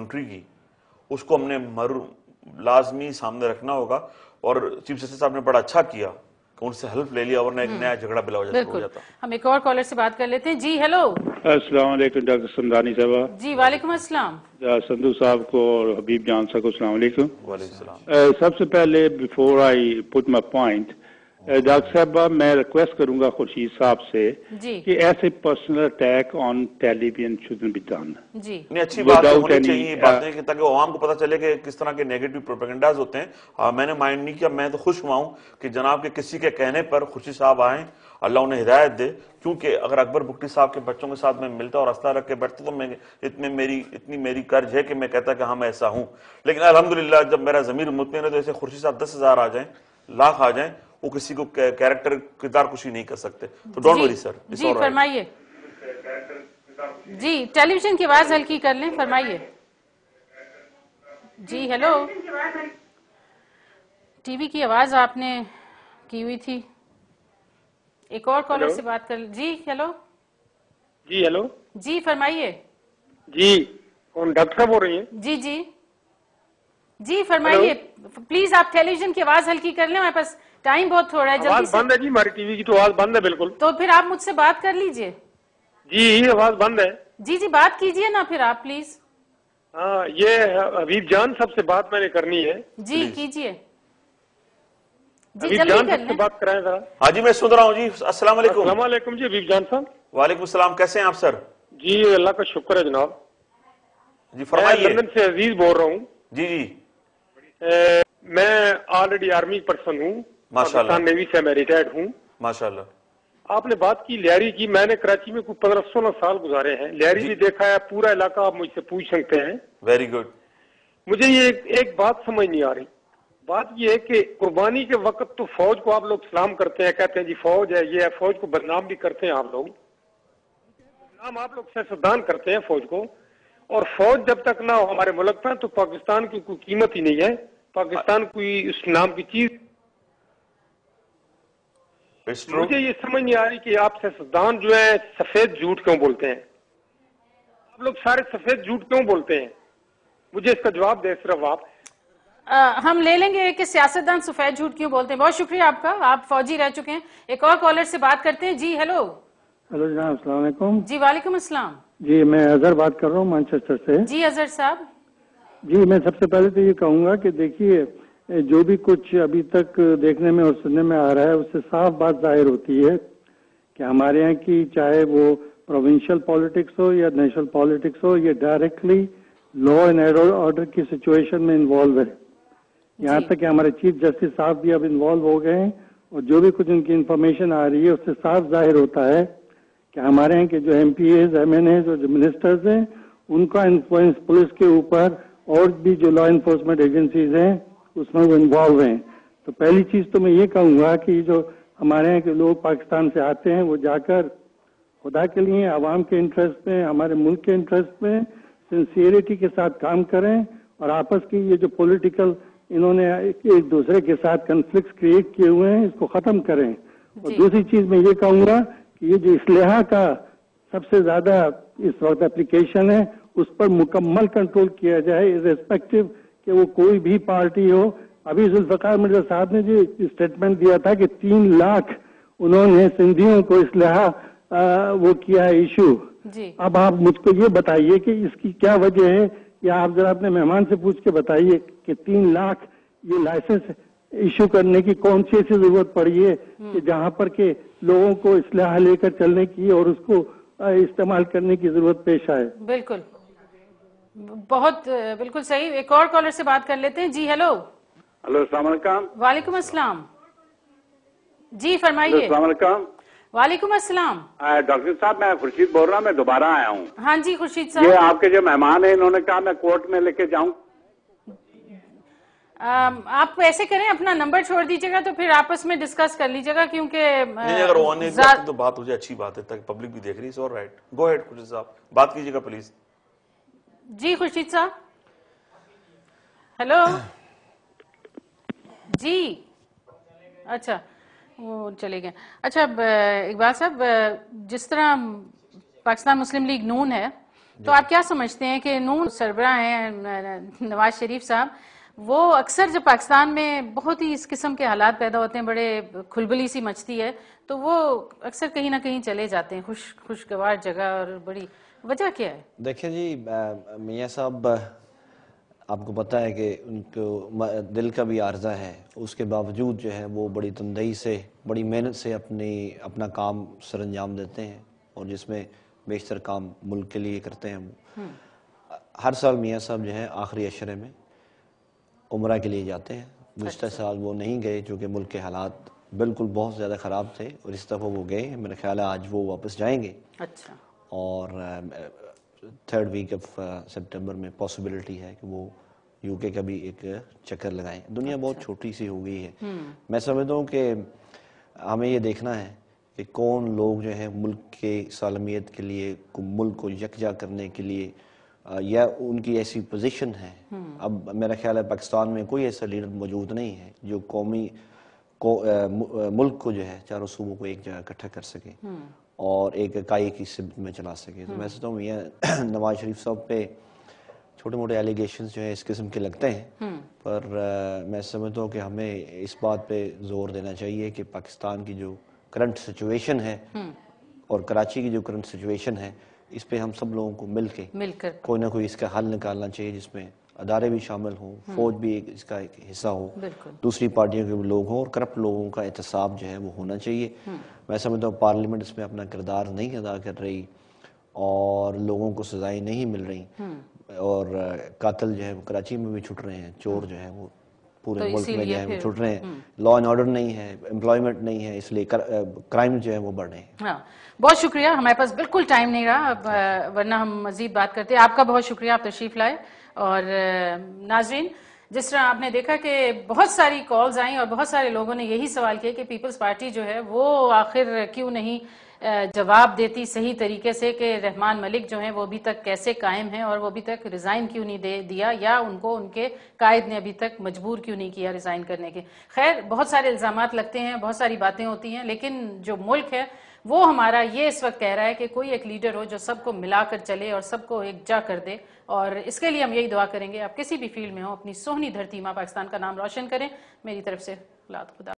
Country की, उसको हमने लाजमी सामने रखना होगा। और चीफ जस्टिस साहब ने बड़ा अच्छा किया कि उनसे हेल्प ले लिया, वरना एक नया झगड़ा बिला हो जाता। हम एक और कॉलर से बात कर लेते हैं। जी हेलो। अस्सलाम वालेकुम डॉक्टर समदानी साहबा। जी वालेकुम अस्सलाम। संधू साहब को और हबीब जान साहब को अस्सलाम वालेकुम। वालेकुम सलाम। सबसे पहले before I put my point, doctor साहबा मैं रिक्वेस्ट करूंगा खुर्शीद साहब से कि ऐसे personal attack on television shouldn't be done. जी नहीं, अच्छी बात होनी चाहिए बातें कि ताकि आवाम को पता चले कि किस तरह के नेगेटिव प्रोपेगेंडाज होते हैं। मैंने माइंड नहीं किया, मैं तो खुश हुआ हूँ कि जनाब के किसी के कहने पर खुर्शीद साहब आए, अल्लाह उन्हें हिदायत दे। क्योंकि अगर अकबर बुक्टी साहब के बच्चों के साथ मैं मिलता और रास्ता रख के बैठता तो मैं इतनी मेरी कर्ज है कि मैं कहता कि हाँ मैं ऐसा हूँ। लेकिन अल्हम्दुलिल्लाह जब मेरा ज़मीर मुतमईन है तो ऐसे खुर्शीद साहब 10,000 आ जाएं, लाख आ जाएं, वो किसी को कैरेक्टर किरदार कुशी नहीं कर सकते। तो डोंट वरी सर। जी फरमाइए। जी टेलीविजन की आवाज हल्की कर लें, फरमाइए। जी हेलो। टीवी की आवाज आपने की हुई थी। एक और कॉलर से बात कर। जी हेलो। जी हेलो। जी फरमाइए। जी कौन डॉक्टर साहब बोल रही हैं? जी जी जी फरमाइए। प्लीज आप टेलीविजन की आवाज हल्की कर लें, हमारे पास टाइम बहुत थोड़ा है। जल्दी से। बंद है जी, हमारी टीवी की तो आवाज बंद है बिल्कुल। तो फिर आप मुझसे बात कर लीजिए। जी आवाज बंद है। जी जी बात कीजिए ना फिर आप प्लीज। हाँ ये हबीब जान साहब से बात मैंने करनी है। जी कीजिए। जी हबीब जल्दी जान कर साहब से लें। बात कराएं जरा। हाँ जी मैं सुन रहा हूँ जी। अस्सलाम वालेकुम। अस्सलाम वालेकुम जी हबीब जान साहब। वालेकुम सलाम, कैसे हैं आप सर? जी अल्लाह का शुक्र है जनाब। जी फरमाइए। मैं लंदन से अजीज बोल रहा हूँ। जी जी मैं ऑलरेडी आर्मी पर्सन हूँ, माशाल्लाह। पाकिस्तान नेवी से मैं रिटायर्ड हूँ। माशाल्लाह। आपने बात की लियारी की, मैंने कराची में कुछ 15-16 साल गुजारे हैं, लियारी भी देखा है, पूरा इलाका आप मुझसे पूछ सकते हैं। Very good. मुझे ये एक बात समझ नहीं आ रही। बात ये है कि कुर्बानी के वक्त तो फौज को आप लोग सलाम करते हैं, कहते हैं जी फौज है ये है, फौज को बदनाम भी करते हैं आप लोग, बदनाम आप लोग सियासतदान करते हैं फौज को। और फौज जब तक ना हो हमारे मुल्क में तो पाकिस्तान की कोई कीमत ही नहीं है, पाकिस्तान कोई उस नाम की चीज। मुझे ये समझ नहीं आ रही कि आप सियासतदान जो है सफेद झूठ क्यों बोलते हैं, आप लोग सारे सफेद झूठ क्यों बोलते हैं? मुझे इसका जवाब दे सिर्फ आप। हम ले लेंगे कि सियासतदान सफेद झूठ क्यों बोलते हैं। बहुत शुक्रिया आपका, आप फौजी रह चुके हैं। एक और कॉलर से बात करते हैं। जी हेलो। हेलो जनाब अस्सलाम वालेकुम। जी वालेकुम अस्सलाम। जी मैं अजहर बात कर रहा हूँ मैनचेस्टर से। जी अजहर साहब। जी मैं सबसे पहले तो ये कहूँगा कि देखिए जो भी कुछ अभी तक देखने में और सुनने में आ रहा है उससे साफ बात जाहिर होती है कि हमारे यहाँ की चाहे वो प्रोविंशियल पॉलिटिक्स हो या नेशनल पॉलिटिक्स हो, ये डायरेक्टली लॉ एंड ऑर्डर की सिचुएशन में इन्वॉल्व है। यहाँ तक कि हमारे चीफ जस्टिस साहब भी अब इन्वॉल्व हो गए हैं और जो भी कुछ उनकी इंफॉर्मेशन आ रही है उससे साफ जाहिर होता है कि हमारे यहाँ के जो MPAs, MNAs और जो मिनिस्टर्स हैं उनका इन्फ्लुएंस पुलिस के ऊपर और भी जो लॉ इन्फोर्समेंट एजेंसीज हैं उसमें वो इन्वॉल्व हैं। तो पहली चीज तो मैं ये कहूँगा कि जो हमारे यहाँ के लोग पाकिस्तान से आते हैं वो जाकर खुदा के लिए आवाम के इंटरेस्ट में, हमारे मुल्क के इंटरेस्ट में सिंसियरिटी के साथ काम करें और आपस की ये जो पॉलिटिकल इन्होंने एक दूसरे के साथ कन्फ्लिक्ट क्रिएट किए हुए हैं इसको खत्म करें। और दूसरी चीज मैं ये कहूँगा कि ये जो इस्लाह का सबसे ज्यादा इस वक्त एप्लीकेशन है उस पर मुकम्मल कंट्रोल किया जाए, इर्रेस्पेक्टिव कि वो कोई भी पार्टी हो। अभी जुल्फकार मिर्जा साहब ने जो स्टेटमेंट दिया था कि 3 लाख उन्होंने सिंधियों को इस्लाह वो किया है इशू। अब आप मुझको ये बताइए कि इसकी क्या वजह है, या आप जरा अपने मेहमान से पूछ के बताइए कि 3 लाख ये लाइसेंस इशू करने की कौन सी ऐसी जरूरत पड़ी है कि जहां पर के लोगों को इस्लाह लेकर चलने की और उसको इस्तेमाल करने की जरूरत पेश आए। बिल्कुल बहुत बिल्कुल सही। एक और कॉलर से बात कर लेते हैं। जी हेलो। हेलो अस्सलाम वालेकुम। वालेकुम अस्सलाम। जी फरमाइए। अस्सलाम वालेकुम। वालेकुम अस्सलाम। डॉक्टर साहब मैं खुर्शीद बोल रहा हूँ, मैं दोबारा आया हूँ। हाँ जी खुर्शीद साहब। ये आपके जो मेहमान है इन्होंने कहा मैं कोर्ट में लेके जाऊँ। आप ऐसे करें अपना नंबर छोड़ दीजिएगा तो फिर आपस में डिस्कस कर लीजिएगा, क्योंकि नहीं अगर होने तो बात हो जाए अच्छी बात है ताकि पब्लिक भी देख रही है। राइट गो अहेड खुर्शीद साहब, बात कीजिएगा प्लीज। जी खुर्शीद साहब। हेलो जी। अच्छा वो चले गए। अच्छा इकबाल साहब, जिस तरह पाकिस्तान मुस्लिम लीग नून है تو آپ کیا سمجھتے ہیں کہ نون سربراہ ہیں نواز شریف صاحب، وہ اکثر جب پاکستان میں بہت ہی اس قسم کے حالات پیدا ہوتے ہیں، بڑے کھلبلی سی مچتی ہے، تو وہ اکثر کہیں نہ کہیں چلے جاتے ہیں خوشگوار جگہ، اور بڑی وجہ کیا ہے؟ دیکھیں جی، میاں صاحب آپ کو پتہ ہے کہ ان کو دل کا بھی عارضہ ہے، اس کے باوجود جو ہے وہ بڑی تندہی سے، بڑی محنت سے اپنا کام سر انجام دیتے ہیں، اور جس میں بیشتر کام ملک کے لیے کرتے ہیں وہ۔ ہر سال میاں صاحب جو ہے آخری عشرے میں عمرہ کے لیے جاتے ہیں۔ گزشتہ سال وہ نہیں گئے چونکہ ملک کے حالات بالکل بہت زیادہ خراب تھے، اور اس دفعہ وہ گئے ہیں۔ میرا خیال ہے آج وہ واپس جائیں گے، اچھا، اور 3rd week آف سپٹمبر میں پاسبلٹی ہے کہ وہ یو کے کا بھی ایک چکر لگائیں۔ دنیا بہت چھوٹی سی ہو گئی ہے۔ میں سمجھتا ہوں کہ ہمیں یہ دیکھنا ہے کہ کون لوگ جو ہیں ملک کے سالمیت کے لیے، ملک کو یکجا کرنے کے لیے، یا ان کی ایسی پوزیشن ہے۔ اب میرا خیال ہے پاکستان میں کوئی ایسا لیڈر موجود نہیں ہے جو ملک کو جو ہے چاروں صوبوں کو ایک جگہ اکٹھا کر سکے اور ایک اکائی کی سمت میں چلا سکے۔ تو میں سمجھتا ہوں یہ نواز شریف صاحب پہ چھوٹے موٹے ایلیگیشنز جو ہیں اس قسم کے لگتے ہیں، پر میں سمجھتا ہوں کہ ہمیں اس بات پہ زور دینا چاہیے کہ پاکستان کی جو کرنٹ سچویشن ہے اور کراچی کی جو کرنٹ سچویشن ہے، اس پہ ہم سب لوگوں کو مل کر کوئی نہ کوئی اس کا حل نکالنا چاہیے، جس میں ادارے بھی شامل ہوں، فوج بھی اس کا ایک حصہ ہو، دوسری پارٹیوں کے بھی لوگ ہوں، اور کرپٹ لوگوں کا احتساب جو ہے وہ ہونا چاہیے۔ میں سمجھتا ہوں پارلیمنٹ اس میں اپنا کردار نہیں ادا کر رہی، اور لوگوں کو سزائیں نہیں مل رہی، اور قاتل جو ہے وہ کراچی میں بھی چھٹ رہے ہیں، چور جو ہے وہ پورے ملک میں جو ہے وہ چھٹ رہے ہیں، لا اینڈ آرڈر نہیں ہے، امپلائمنٹ نہیں ہے، اس لیے کرائم جو ہے وہ بڑھ رہے ہیں۔ بہت شکریہ، ہمارے پاس بالکل ٹائم نہیں رہا، ورنہ ہم مزید بات کرتے ہیں۔ آپ کا بہت شکریہ، آپ تشریف لائے۔ اور ناظرین، جس طرح آپ نے دیکھا کہ بہت ساری کالز آئیں اور بہت سارے لوگوں نے یہی سوال کیا کہ پیپلز پارٹی جو ہے وہ آخر کیوں نہیں جواب دیتی صحیح طریقے سے، کہ رحمان ملک جو ہیں وہ ابھی تک کیسے قائم ہیں، اور وہ ابھی تک ریزائن کیوں نہیں دیا، یا ان کو ان کے قائد نے ابھی تک مجبور کیوں نہیں کیا ریزائن کرنے کے۔ خیر، بہت سارے الزامات لگتے ہیں، بہت ساری باتیں ہوتی ہیں، لیکن جو ملک ہے وہ ہمارا یہ اس وقت کہہ رہا ہے کہ کوئی ایک لیڈر ہو جو سب کو ملا کر چلے اور سب کو ایک جا کر دے، اور اس کے لیے ہم یہی دعا کریں گے آپ کسی بھی فیلڈ میں ہو، اپنی سونی دھرتی ماں پاکستان کا نام روشن کریں۔ میری طرف سے خدا